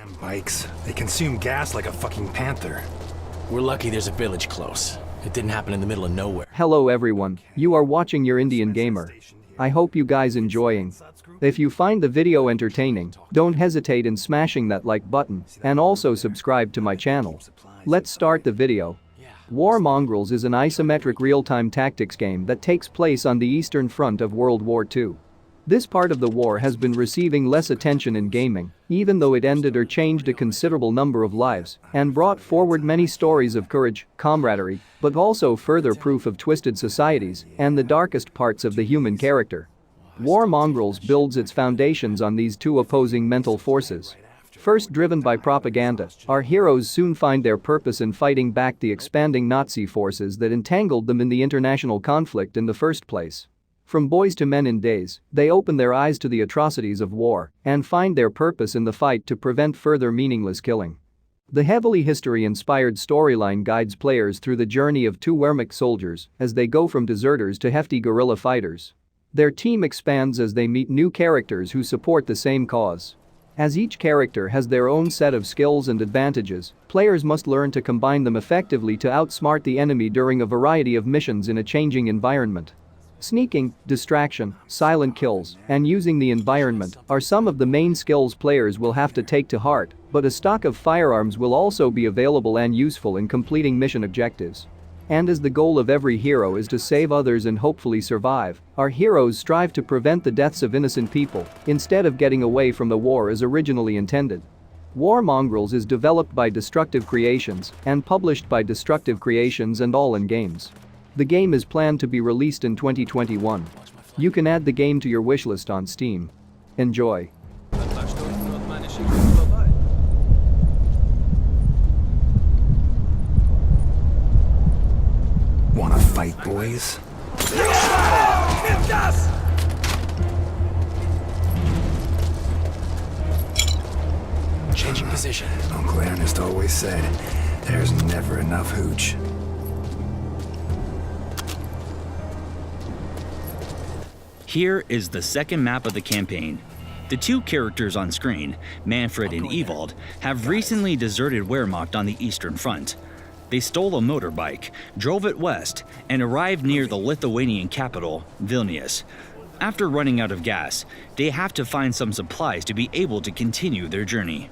Damn bikes. They consume gas like a fucking panther. We're lucky there's a village close. It didn't happen in the middle of nowhere. Hello everyone, you are watching urindiangamer. I hope you guys enjoying. If you find the video entertaining, don't hesitate in smashing that like button and also subscribe to my channel. Let's start the video. War Mongrels is an isometric real-time tactics game that takes place on the Eastern Front of World War II. This part of the war has been receiving less attention in gaming, even though it ended or changed a considerable number of lives and brought forward many stories of courage, camaraderie, but also further proof of twisted societies and the darkest parts of the human character. War Mongrels builds its foundations on these two opposing mental forces. First driven by propaganda, our heroes soon find their purpose in fighting back the expanding Nazi forces that entangled them in the international conflict in the first place. From boys to men in days, they open their eyes to the atrocities of war and find their purpose in the fight to prevent further meaningless killing. The heavily history-inspired storyline guides players through the journey of two Wehrmacht soldiers as they go from deserters to hefty guerrilla fighters. Their team expands as they meet new characters who support the same cause. As each character has their own set of skills and advantages, players must learn to combine them effectively to outsmart the enemy during a variety of missions in a changing environment. Sneaking, distraction, silent kills, and using the environment are some of the main skills players will have to take to heart, but a stock of firearms will also be available and useful in completing mission objectives. And as the goal of every hero is to save others and hopefully survive, our heroes strive to prevent the deaths of innocent people instead of getting away from the war as originally intended. War Mongrels is developed by Destructive Creations and published by Destructive Creations and All In Games. The game is planned to be released in 2021. You can add the game to your wishlist on Steam. Enjoy. Wanna fight, boys? Changing position. Uncle Ernest always said, there's never enough hooch. Here is the second map of the campaign. The two characters on screen, Manfred and Ewald, have recently deserted Wehrmacht on the Eastern Front. They stole a motorbike, drove it west, and arrived near the Lithuanian capital, Vilnius. After running out of gas, they have to find some supplies to be able to continue their journey.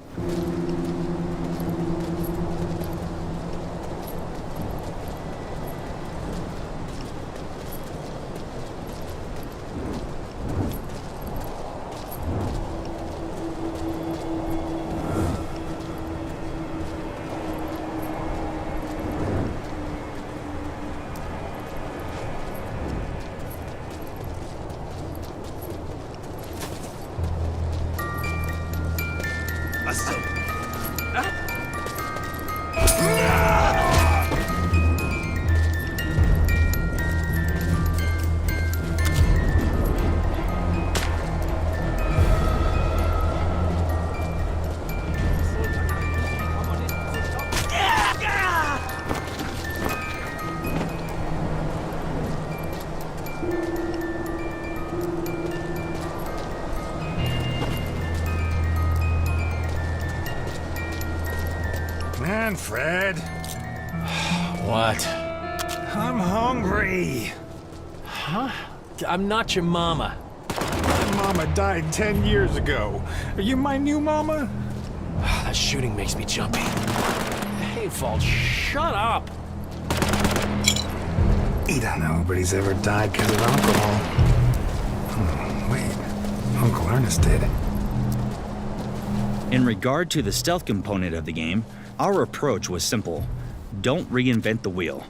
Manfred, What? I'm hungry. Huh? I'm not your mama. My mama died 10 years ago. Are you my new mama? That shooting makes me jumpy. Hey, Fault, shut up! He don't know nobody's ever died because of alcohol. Wait, Uncle Ernest did. In regard to the stealth component of the game, our approach was simple. Don't reinvent the wheel.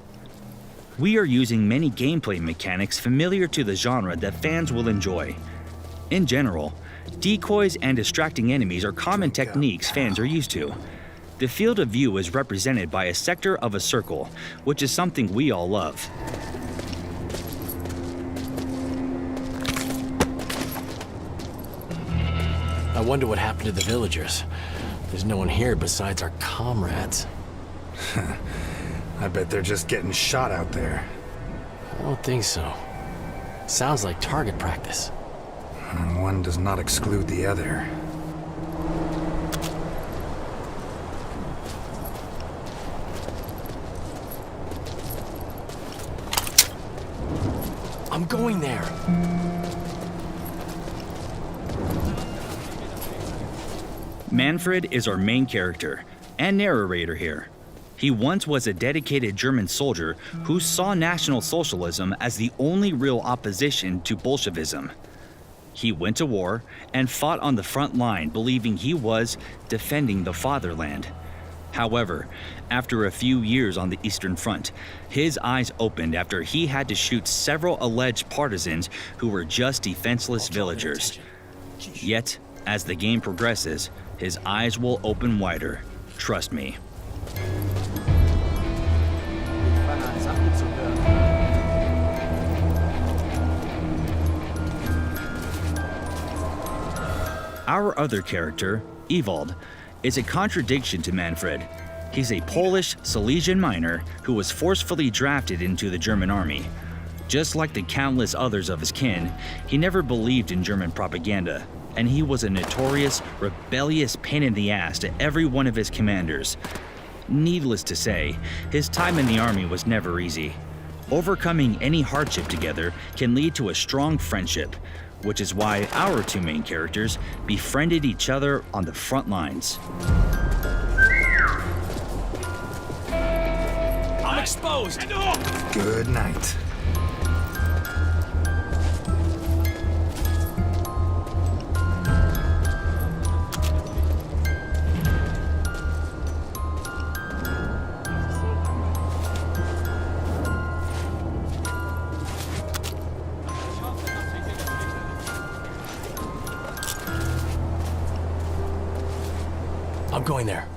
We are using many gameplay mechanics familiar to the genre that fans will enjoy. In general, decoys and distracting enemies are common techniques fans are used to. The field of view is represented by a sector of a circle, which is something we all love. I wonder what happened to the villagers. There's no one here besides our comrades. I bet they're just getting shot out there. I don't think so. Sounds like target practice. And one does not exclude the other. going there. Manfred is our main character and narrator here. He once was a dedicated German soldier who saw National Socialism as the only real opposition to Bolshevism. He went to war and fought on the front line, believing he was defending the fatherland. However, after a few years on the Eastern Front, his eyes opened after he had to shoot several alleged partisans who were just defenseless villagers. Yet, as the game progresses, his eyes will open wider. Trust me. Our other character, Ewald, is a contradiction to Manfred. He's a Polish Silesian miner who was forcefully drafted into the German army. Just like the countless others of his kin, he never believed in German propaganda, and he was a notorious, rebellious pain in the ass to every one of his commanders. Needless to say, his time in the army was never easy. Overcoming any hardship together can lead to a strong friendship, which is why our two main characters befriended each other on the front lines. I'm exposed! Good night. I'm going there.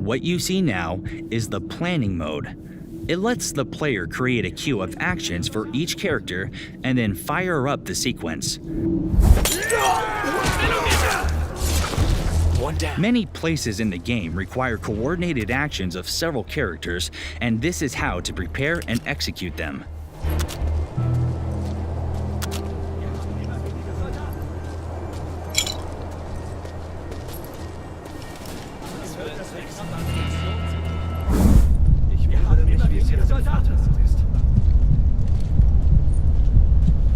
What you see now is the planning mode. It lets the player create a queue of actions for each character and then fire up the sequence. One down. Many places in the game require coordinated actions of several characters, and this is how to prepare and execute them.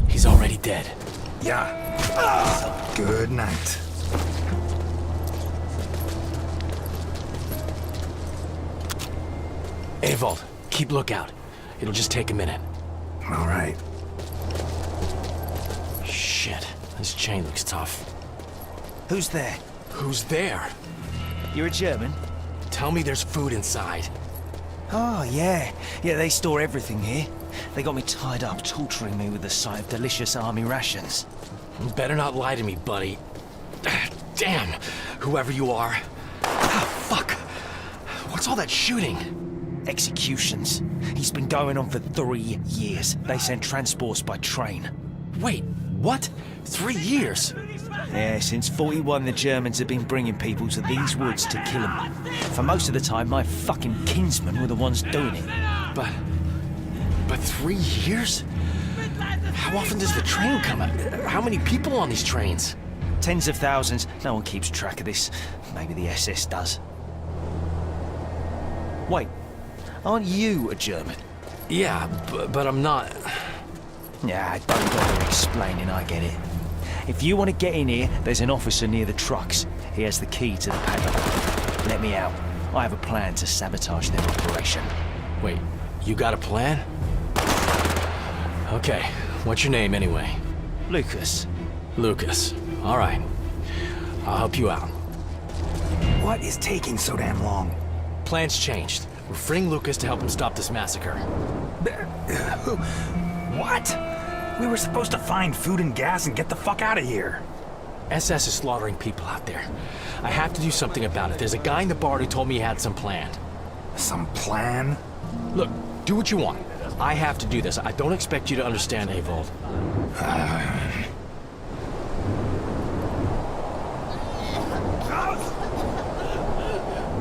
He's already dead. Yeah. Good night. Ewald, keep lookout. It'll just take a minute. All right. Shit, this chain looks tough. Who's there? Who's there? You're a German? Tell me there's food inside. Oh, yeah. Yeah, they store everything here. They got me tied up, torturing me with the sight of delicious army rations. You better not lie to me, buddy. Damn, whoever you are. Ah, fuck. What's all that shooting? Executions. He's been going on for 3 years. They send transports by train. Wait, what? 3 years? Yeah, since 41 the Germans have been bringing people to these woods to kill them. For most of the time, my fucking kinsmen were the ones doing it. But 3 years? How often does the train come out? How many people on these trains? Tens of thousands. No one keeps track of this. Maybe the SS does. Wait, aren't you a German? Yeah, but I'm not. Yeah, don't bother explaining, I get it. If you want to get in here, there's an officer near the trucks. He has the key to the padlock. Let me out. I have a plan to sabotage their operation. Wait, you got a plan? Okay, what's your name anyway? Lucas. Lucas. All right. I'll help you out. What is taking so damn long? Plan's changed. We're freeing Lucas to help him stop this massacre. What? We were supposed to find food and gas and get the fuck out of here. SS is slaughtering people out there. I have to do something about it. There's a guy in the bar who told me he had some plan. Some plan? Look, do what you want. I have to do this. I don't expect you to understand, Avold.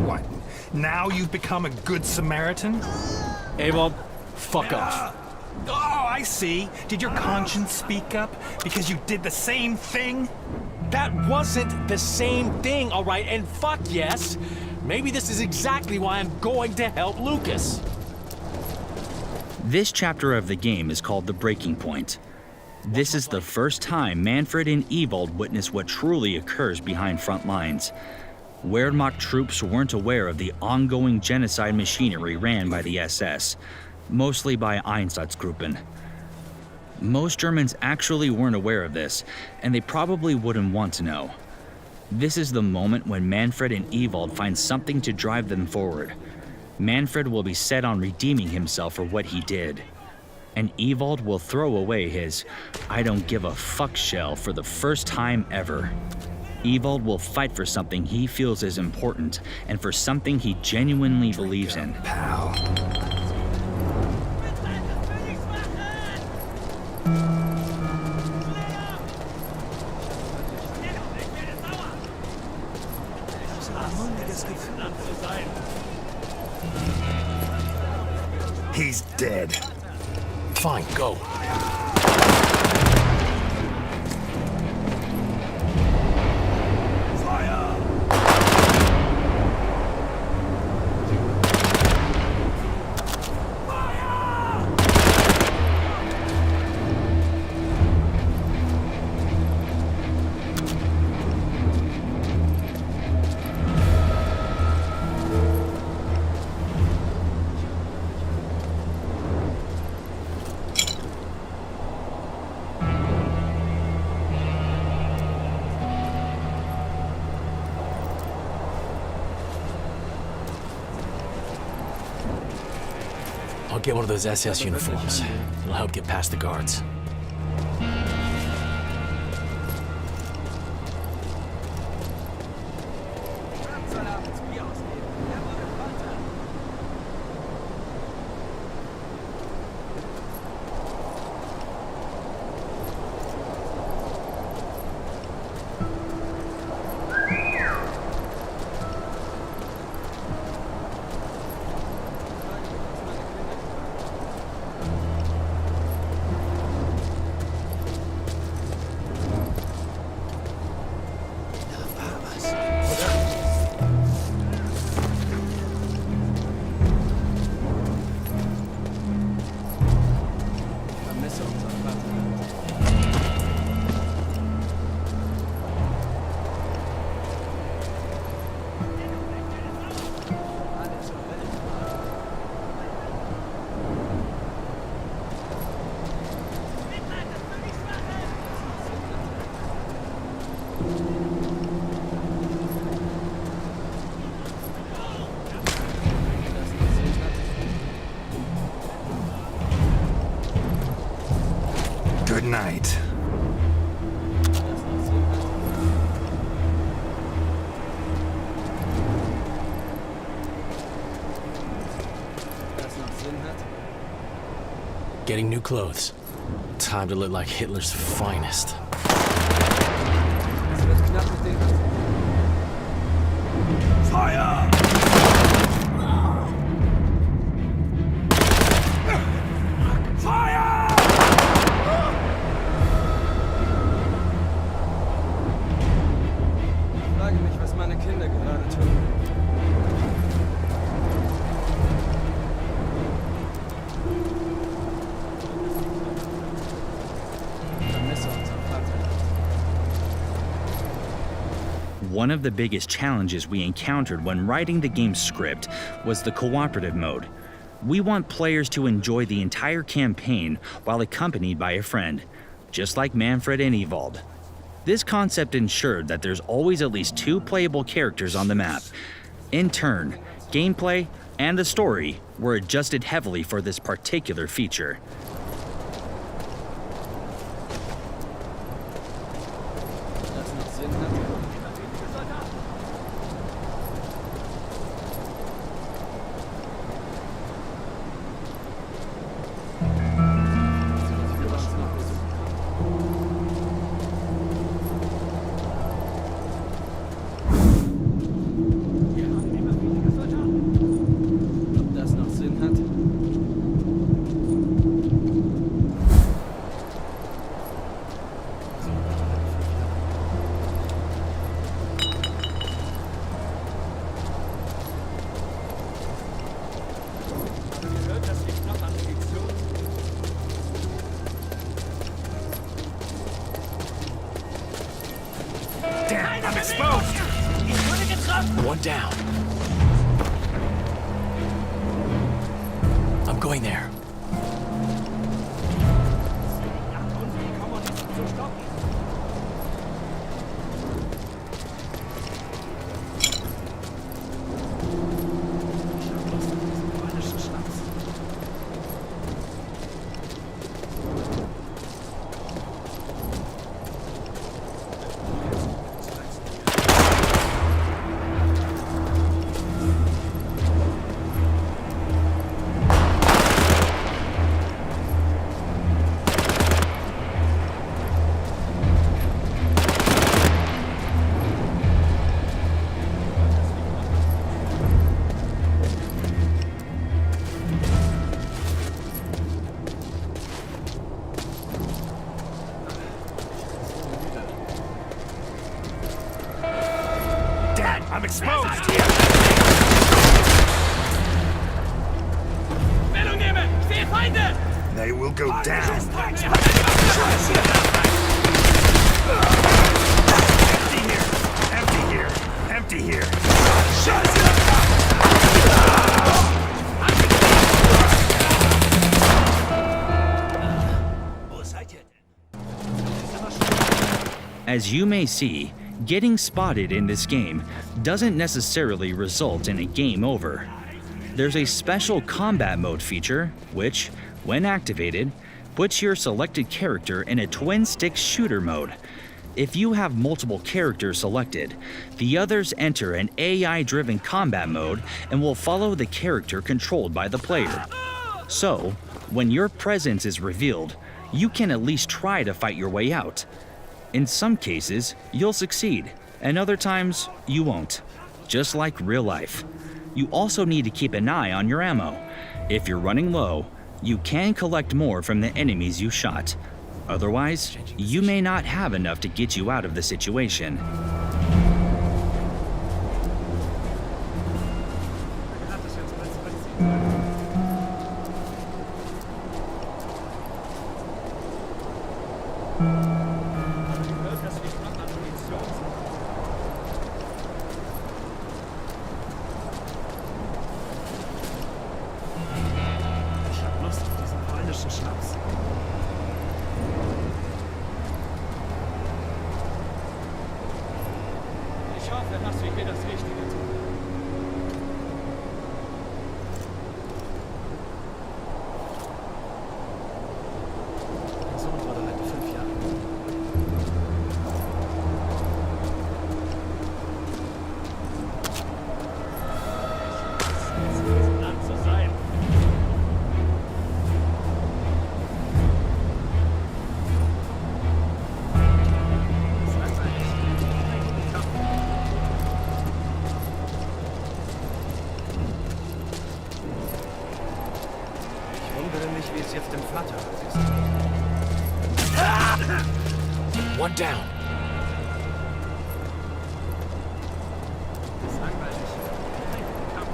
What? Now you've become a good Samaritan? Avold, fuck off. Oh, I see. Did your conscience speak up? Because you did the same thing? That wasn't the same thing, all right? And fuck yes. Maybe this is exactly why I'm going to help Lucas. This chapter of the game is called The Breaking Point. This is the first time Manfred and Ewald witness what truly occurs behind front lines. Wehrmacht troops weren't aware of the ongoing genocide machinery ran by the SS, mostly by Einsatzgruppen. Most Germans actually weren't aware of this, and they probably wouldn't want to know. This is the moment when Manfred and Ewald find something to drive them forward. Manfred will be set on redeeming himself for what he did, and Ewald will throw away his "I don't give a fuck" shell for the first time ever. Ewald will fight for something he feels is important, and for something he genuinely believes in. Pal. He's dead. Fine, go. I'll get one of those SS uniforms. It'll help get past the guards. Good night. getting new clothes. Time to look like Hitler's finest. Fire! Fire! Ich frage mich, was meine Kinder gerade tun. One of the biggest challenges we encountered when writing the game's script was the cooperative mode. We want players to enjoy the entire campaign while accompanied by a friend, just like Manfred and Ewald. This concept ensured that there's always at least 2 playable characters on the map. In turn, gameplay and the story were adjusted heavily for this particular feature. Das noch Sinn hat. Ob das noch Sinn hat? Damn, I'm exposed! One down. I'm going there. Dad, I'm exposed! They will go down. Empty here. Empty here. Empty here. As you may see, getting spotted in this game doesn't necessarily result in a game over. There's a special combat mode feature, which, when activated, puts your selected character in a twin-stick shooter mode. If you have multiple characters selected, the others enter an AI-driven combat mode and will follow the character controlled by the player. So, when your presence is revealed, you can at least try to fight your way out. In some cases, you'll succeed, and other times, you won't. Just like real life. You also need to keep an eye on your ammo. If you're running low, you can collect more from the enemies you shot. Otherwise, you may not have enough to get you out of the situation. Ich hoffe, dass wir hier das Richtige tun. Mein Sohn wurde heute 5 Jahre. Es ist Land zu sein. auf dem Flatter. One down. Das ist langweilig. Kein guten Kampf.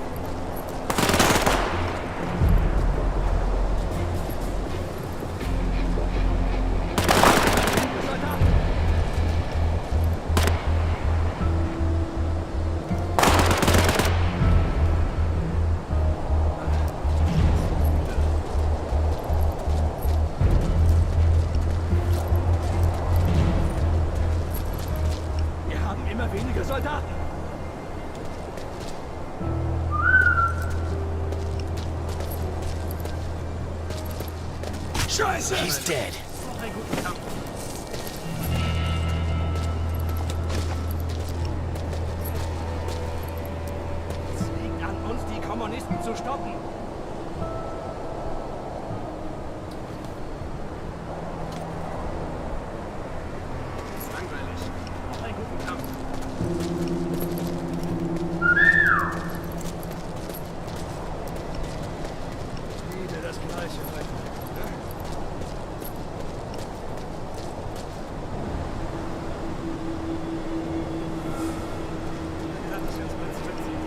Wir haben immer weniger Soldaten. Scheiße! He's dead. Noch einen guten Kampf. Es liegt an uns, die Kommunisten zu stoppen. Das ist langweilig. Noch einen guten Kampf. Wieder das Gleiche. Ja, das ist jetzt mal zurückziehen.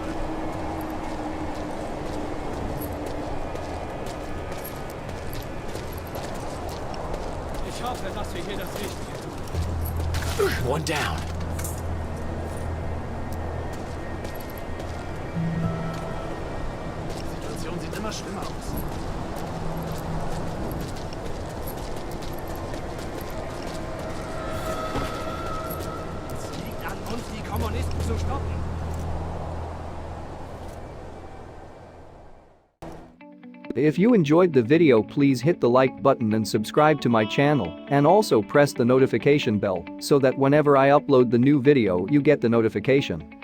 Ich hoffe, dass wir hier das Richtige tun. One down. Die Situation sieht immer schlimmer aus. Es liegt an uns, die Kommunisten zu stoppen. If you enjoyed the video, please hit the like button and subscribe to my channel, and also press the notification bell so that whenever I upload the new video you get the notification.